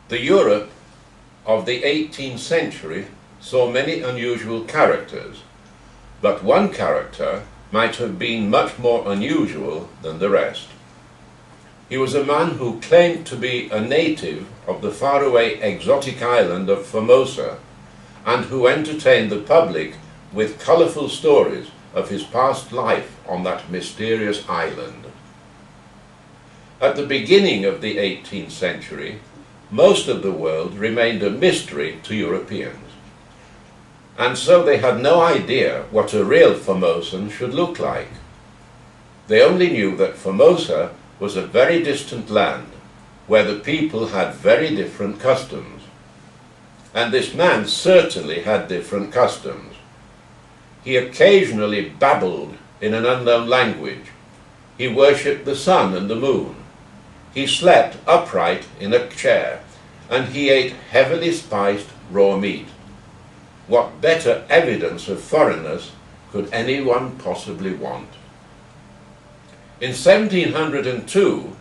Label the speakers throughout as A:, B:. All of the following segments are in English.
A: The Europe of the 18th century saw many unusual characters, but one character might have been much more unusual than the rest. He was a man who claimed to be a native of the faraway exotic island of Formosa, and who entertained the public with colourful stories of his past life on that mysterious island. At the beginning of the 18th century, most of the world remained a mystery to Europeans, and so they had no idea what a real Formosan should look like. They only knew that Formosa was a very distant land, where the people had very different customs. And this man certainly had different customs. He occasionally babbled in an unknown language. He worshipped the sun and the moon. He slept upright in a chair, and he ate heavily spiced raw meat. What better evidence of foreignness could anyone possibly want? In 1702,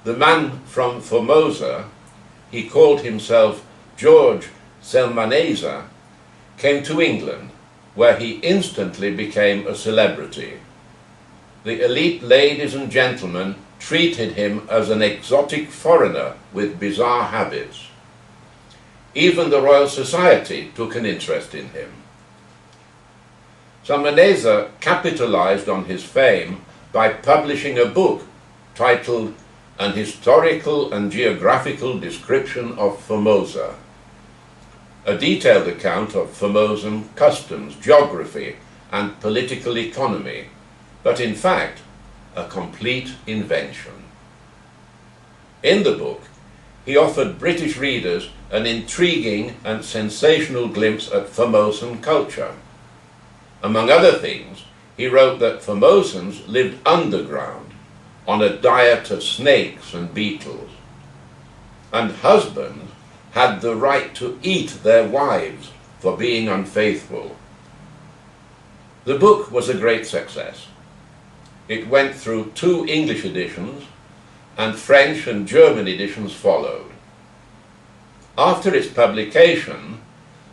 A: the man from Formosa, he called himself George Psalmanazar, came to England, where he instantly became a celebrity. The elite ladies and gentlemen treated him as an exotic foreigner with bizarre habits. Even the Royal Society took an interest in him. Psalmanazar capitalized on his fame by publishing a book titled An Historical and Geographical Description of Formosa, a detailed account of Formosan customs, geography, and political economy, but in fact, a complete invention. In the book, he offered British readers an intriguing and sensational glimpse at Formosan culture. Among other things, he wrote that Formosans lived underground on a diet of snakes and beetles, and husbands had the right to eat their wives for being unfaithful. The book was a great success. It went through 2 English editions, and French and German editions followed. After its publication,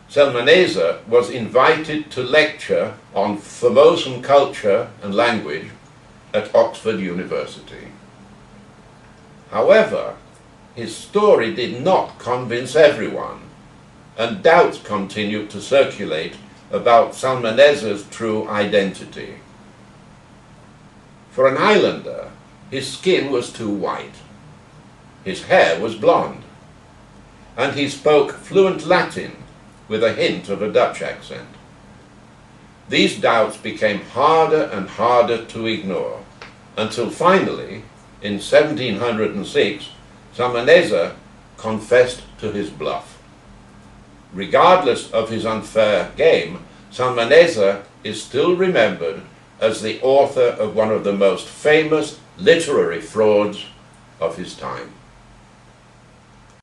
A: Psalmanazar was invited to lecture on Formosan culture and language at Oxford University. However, his story did not convince everyone, and doubts continued to circulate about Psalmanazar's true identity. For an islander, his skin was too white, his hair was blonde, and he spoke fluent Latin with a hint of a Dutch accent. These doubts became harder and harder to ignore, until finally, in 1706, Psalmanazar confessed to his bluff. Regardless of his unfair game, Psalmanazar is still remembered as the author of one of the most famous literary frauds of his time.